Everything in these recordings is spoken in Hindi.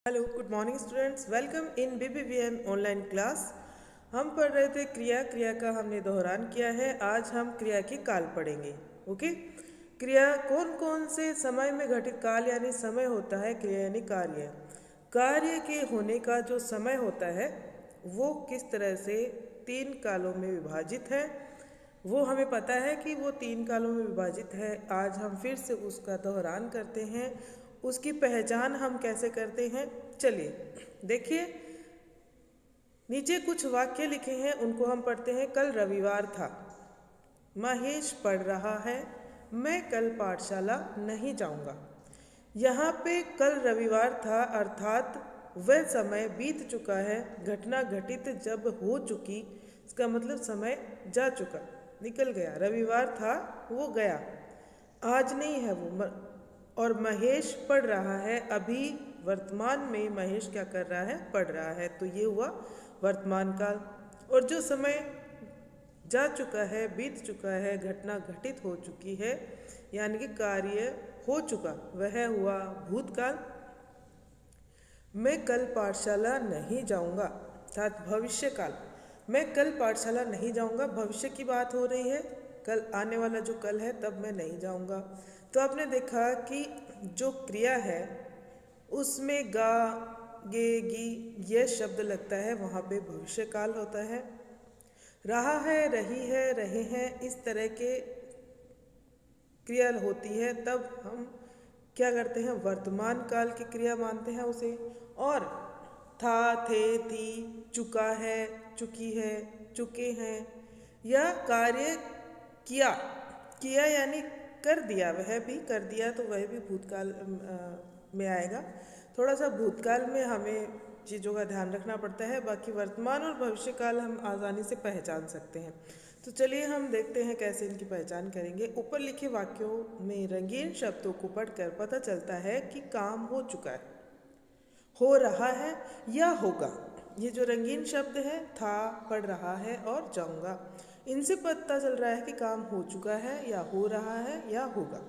Hello, good morning students. Welcome in BBVN online class. हम पढ़ रहे थे क्रिया का हमने दोहरान किया है। आज हम क्रिया की काल पढ़ेंगे। ओके, क्रिया कौन कौन से समय में घटित काल यानी समय होता है। क्रिया यानी कार्य। कार्य के होने का जो समय होता है वो किस तरह से तीन कालों में विभाजित है, वो हमें पता है कि वो तीन कालों में विभाजित है। आज हम फिर से उसका दोहरान करते हैं। उसकी पहचान हम कैसे करते हैं, चलिए देखिए। नीचे कुछ वाक्य लिखे हैं, उनको हम पढ़ते हैं। कल रविवार था, महेश पढ़ रहा है, मैं कल पाठशाला नहीं जाऊंगा। यहाँ पे कल रविवार था अर्थात वह समय बीत चुका है। घटना घटित जब हो चुकी, इसका मतलब समय जा चुका, निकल गया। रविवार था वो गया, आज नहीं है वो। और महेश पढ़ रहा है, अभी वर्तमान में महेश क्या कर रहा है, पढ़ रहा है। तो ये हुआ वर्तमान काल। और जो समय जा चुका है, बीत चुका है, घटना घटित हो चुकी है, यानी कि कार्य हो चुका, वह हुआ भूतकाल। मैं कल पाठशाला नहीं जाऊंगा अर्थात भविष्य काल। मैं कल पाठशाला नहीं जाऊंगा, भविष्य की बात हो रही है। कल आने वाला जो कल है तब मैं नहीं जाऊंगा। तो आपने देखा कि जो क्रिया है उसमें गा, गे, गी यह शब्द लगता है, वहाँ पे भविष्य काल होता है। रहा है, रही है, रहे हैं, इस तरह के क्रिया होती है, तब हम क्या करते हैं, वर्तमान काल की क्रिया मानते हैं उसे। और था, थे, थी, चुका है, चुकी है, चुके हैं, या कार्य किया, किया यानी कर दिया, वह भी कर दिया, तो वह भी भूतकाल में आएगा। थोड़ा सा भूतकाल में हमें चीज़ों का ध्यान रखना पड़ता है, बाकी वर्तमान और भविष्य काल हम आसानी से पहचान सकते हैं। तो चलिए हम देखते हैं कैसे इनकी पहचान करेंगे। ऊपर लिखे वाक्यों में रंगीन शब्दों को पढ़कर पता चलता है कि काम हो चुका है, हो रहा है या होगा। ये जो रंगीन शब्द है, था, पढ़ रहा है और जाऊंगा, इनसे पता चल रहा है कि काम हो चुका है या हो रहा है या होगा।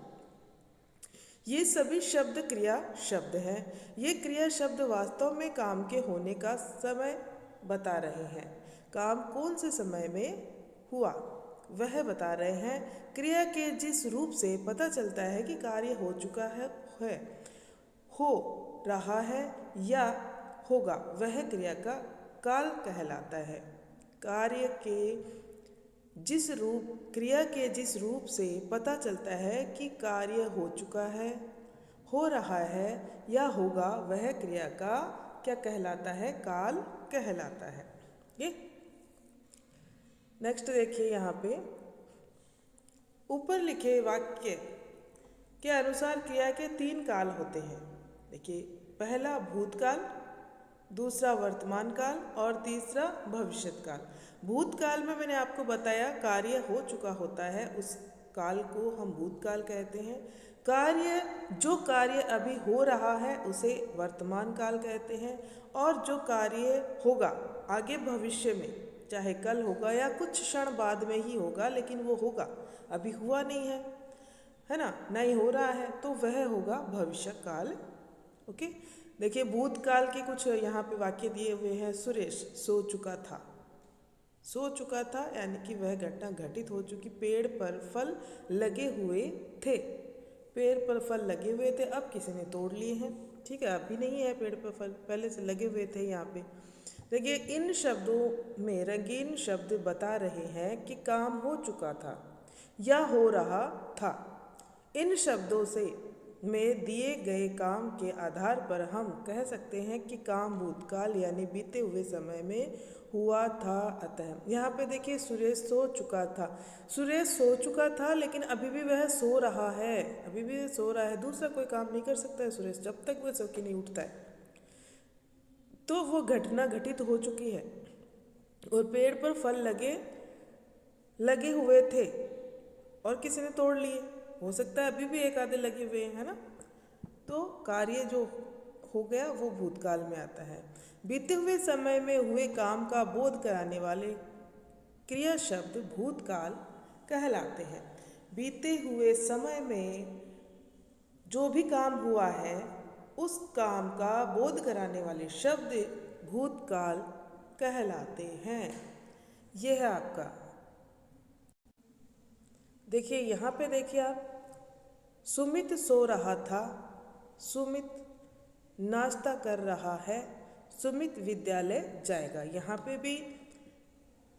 ये सभी शब्द क्रिया शब्द हैं। ये क्रिया शब्द वास्तव में काम के होने का समय बता रहे हैं। काम कौन से समय में हुआ वह बता रहे हैं। क्रिया के जिस रूप से पता चलता है कि कार्य हो चुका है, हो रहा है या होगा, वह क्रिया का काल कहलाता है। कार्य के जिस रूप क्रिया के जिस रूप से पता चलता है कि कार्य हो चुका है, हो रहा है या होगा, वह क्रिया का क्या कहलाता है, काल कहलाता है। ये नेक्स्ट देखिए, यहाँ पे ऊपर लिखे वाक्य के अनुसार क्रिया के तीन काल होते हैं। देखिए, पहला भूतकाल, दूसरा वर्तमान काल और तीसरा भविष्यत काल। भूतकाल में मैंने आपको बताया कार्य हो चुका होता है, उस काल को हम भूतकाल कहते हैं। कार्य जो कार्य अभी हो रहा है उसे वर्तमान काल कहते हैं। और जो कार्य होगा आगे भविष्य में, चाहे कल होगा या कुछ क्षण बाद में ही होगा, लेकिन वो होगा, अभी हुआ नहीं है ना, नहीं हो रहा है, तो वह होगा भविष्य काल। ओके, देखिए भूतकाल के कुछ यहाँ पे वाक्य दिए हुए हैं। सुरेश सो चुका था, सो चुका था यानी कि वह घटना घटित हो चुकी। पेड़ पर फल लगे हुए थे, पेड़ पर फल लगे हुए थे, अब किसी ने तोड़ लिए हैं। ठीक है, अभी नहीं है पेड़ पर फल, पहले से लगे हुए थे। यहाँ पे देखिए, इन शब्दों में रंगीन शब्द बता रहे हैं कि काम हो चुका था या हो रहा था। इन शब्दों से में दिए गए काम के आधार पर हम कह सकते हैं कि काम भूतकाल यानी बीते हुए समय में हुआ था। अतः यहाँ पे देखिए, सुरेश सो चुका था, सुरेश सो चुका था, लेकिन अभी भी वह सो रहा है, अभी भी सो रहा है, दूसरा कोई काम नहीं कर सकता है सुरेश जब तक वह सो के नहीं उठता है। तो वो घटना घटित हो चुकी है। और पेड़ पर फल लगे लगे हुए थे और किसी ने तोड़ लिए, हो सकता है अभी भी एक आधे लगे हुए हैं, है ना। तो कार्य जो हो गया वो भूतकाल में आता है। बीते हुए समय में हुए काम का बोध कराने वाले क्रिया शब्द भूतकाल कहलाते हैं। बीते हुए समय में जो भी काम हुआ है उस काम का बोध कराने वाले शब्द भूतकाल कहलाते हैं। यह है आपका, देखिए यहाँ पे देखिए आप, सुमित सो रहा था, सुमित नाश्ता कर रहा है, सुमित विद्यालय जाएगा। यहाँ पे भी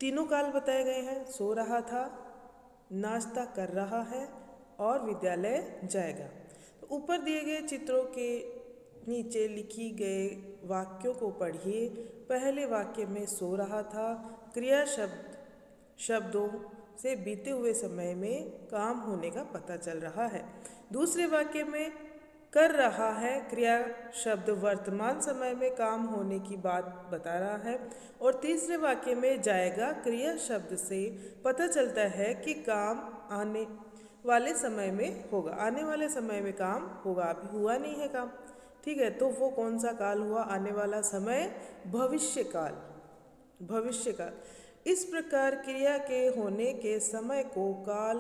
तीनों काल बताए गए हैं, सो रहा था, नाश्ता कर रहा है और विद्यालय जाएगा। तो ऊपर दिए गए चित्रों के नीचे लिखी गए वाक्यों को पढ़िए। पहले वाक्य में सो रहा था क्रिया शब्दों से बीते हुए समय में काम होने का पता चल रहा है। दूसरे वाक्य में कर रहा है क्रिया शब्द वर्तमान समय में काम होने की बात बता रहा है। और तीसरे वाक्य में जाएगा क्रिया शब्द से पता चलता है कि काम आने वाले समय में होगा। आने वाले समय में काम होगा, अभी हुआ नहीं है काम, ठीक है। तो वो कौन सा काल हुआ? आने वाला समय, भविष्य काल, भविष्य काल। इस प्रकार क्रिया के होने के समय को काल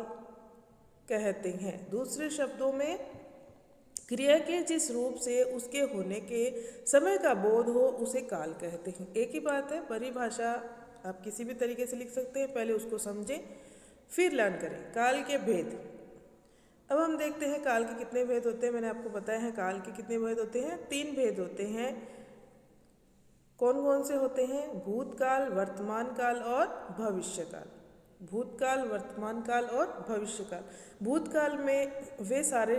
कहते हैं। दूसरे शब्दों में क्रिया के जिस रूप से उसके होने के समय का बोध हो उसे काल कहते हैं। एक ही बात है, परिभाषा आप किसी भी तरीके से लिख सकते हैं, पहले उसको समझें फिर लर्न करें। काल के भेद, अब हम देखते हैं काल के कितने भेद होते हैं। मैंने आपको बताया है काल के कितने भेद होते हैं, 3 भेद होते हैं। कौन कौन से होते हैं? भूतकाल, वर्तमान काल और भविष्य काल। भूतकाल, वर्तमान काल और भविष्य काल। भूतकाल में वे सारे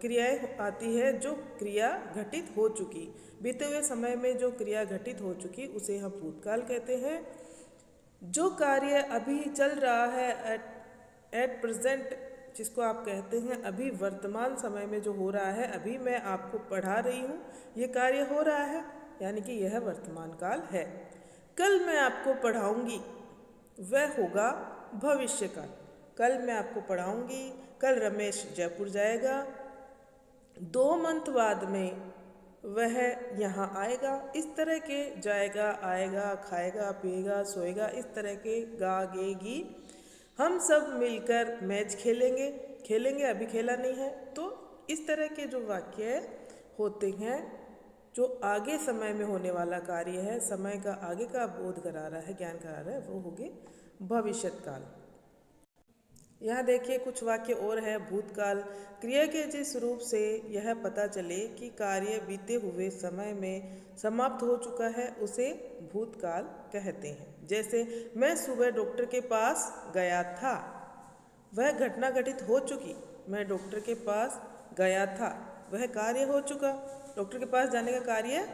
क्रियाएं आती है जो क्रिया घटित हो चुकी, बीते हुए समय में जो क्रिया घटित हो चुकी उसे हम भूतकाल कहते हैं। जो कार्य अभी चल रहा है, एट प्रेजेंट जिसको आप कहते हैं, अभी वर्तमान समय में जो हो रहा है, अभी मैं आपको पढ़ा रही हूँ, ये कार्य हो रहा है, यानी कि यह वर्तमान काल है। कल मैं आपको पढ़ाऊंगी, वह होगा भविष्य काल। कल मैं आपको पढ़ाऊंगी, कल रमेश जयपुर जाएगा, 2 मंथ बाद में वह यहाँ आएगा। इस तरह के जाएगा, आएगा, खाएगा, पिएगा, सोएगा, इस तरह के गा गे गी। हम सब मिलकर मैच खेलेंगे, खेलेंगे अभी खेला नहीं है। तो इस तरह के जो वाक्य होते हैं जो आगे समय में होने वाला कार्य है, समय का आगे का बोध करा रहा है, ज्ञान करा रहा है, वो हो गए भविष्य काल। यहाँ देखिए कुछ वाक्य और है। भूतकाल, क्रिया के जिस रूप से यह पता चले कि कार्य बीते हुए समय में समाप्त हो चुका है उसे भूतकाल कहते हैं। जैसे मैं सुबह डॉक्टर के पास गया था, वह घटना घटित हो चुकी। मैं डॉक्टर के पास गया था, वह कार्य हो चुका, डॉक्टर के पास जाने का कार्य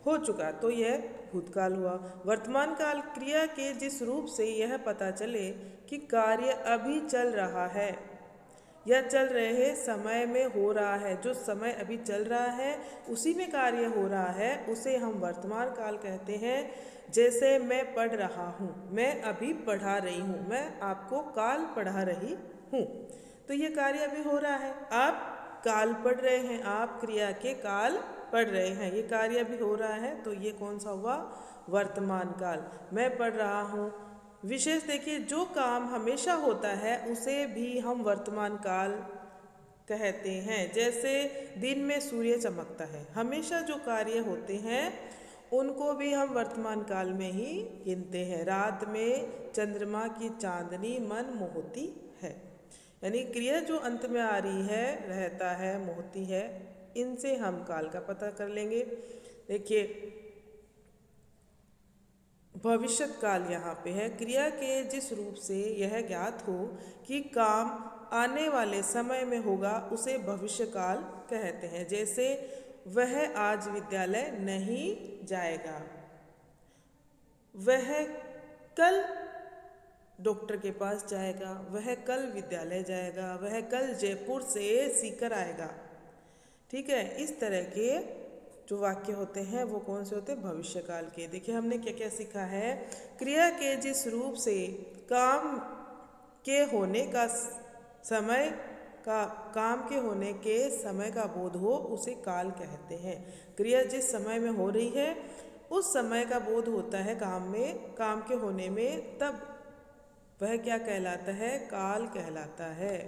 हो चुका, तो यह भूतकाल हुआ। वर्तमान काल, क्रिया के जिस रूप से यह पता चले कि कार्य अभी चल रहा है या चल रहे समय में हो रहा है, जो समय अभी चल रहा है उसी में कार्य हो रहा है, उसे हम वर्तमान काल कहते हैं। जैसे मैं पढ़ रहा हूँ, मैं अभी पढ़ा रही हूँ, मैं आपको काल पढ़ा रही हूँ, तो ये कार्य अभी हो रहा है। आप काल पढ़ रहे हैं, आप क्रिया के काल पढ़ रहे हैं, ये कार्य भी हो रहा है, तो ये कौन सा हुआ? वर्तमान काल। मैं पढ़ रहा हूँ। विशेष देखिए, जो काम हमेशा होता है उसे भी हम वर्तमान काल कहते हैं। जैसे दिन में सूर्य चमकता है, हमेशा जो कार्य होते हैं उनको भी हम वर्तमान काल में ही गिनते हैं। रात में चंद्रमा की चांदनी मन मोहती है, यानी क्रिया जो अंत में आ रही है, रहता है, मोहती है, इनसे हम काल का पता कर लेंगे। देखिए भविष्यत काल यहाँ पे है। क्रिया के जिस रूप से यह ज्ञात हो कि काम आने वाले समय में होगा उसे भविष्य काल कहते हैं। जैसे वह आज विद्यालय नहीं जाएगा, वह कल डॉक्टर के पास जाएगा, वह कल विद्यालय जाएगा, वह कल जयपुर से सीकर आएगा। ठीक है, इस तरह के जो वाक्य होते हैं वो कौन से होते हैं? भविष्य काल के। देखिए हमने क्या क्या सीखा है। क्रिया के जिस रूप से काम के होने का समय का काम के होने के समय का बोध हो उसे काल कहते हैं। क्रिया जिस समय में हो रही है उस समय का बोध होता है काम में, काम के होने में, तब वह क्या कहलाता है? काल कहलाता है।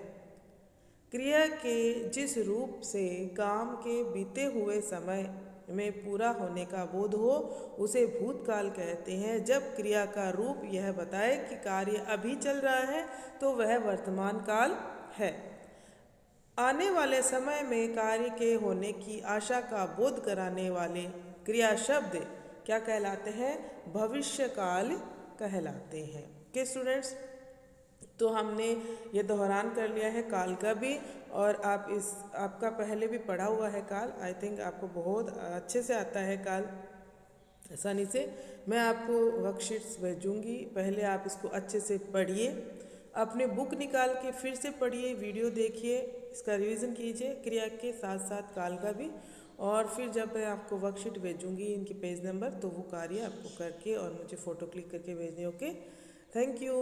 क्रिया के जिस रूप से काम के बीते हुए समय में पूरा होने का बोध हो उसे भूतकाल कहते हैं। जब क्रिया का रूप यह बताए कि कार्य अभी चल रहा है तो वह वर्तमान काल है। आने वाले समय में कार्य के होने की आशा का बोध कराने वाले क्रिया शब्द क्या कहलाते हैं? भविष्य काल कहलाते हैं। के स्टूडेंट्स, तो हमने ये दोहरान कर लिया है काल का भी, और आपका पहले भी पढ़ा हुआ है काल। आई थिंक आपको बहुत अच्छे से आता है काल आसानी से। मैं आपको वर्कशीट्स भेजूंगी, पहले आप इसको अच्छे से पढ़िए, अपने बुक निकाल के फिर से पढ़िए, वीडियो देखिए, इसका रिवीजन कीजिए क्रिया के साथ साथ काल का भी। और फिर जब मैं आपको वर्कशीट भेजूंगी इनके पेज नंबर, तो वो कार्य आपको करके और मुझे फ़ोटो क्लिक करके भेजने। Okay, thank you.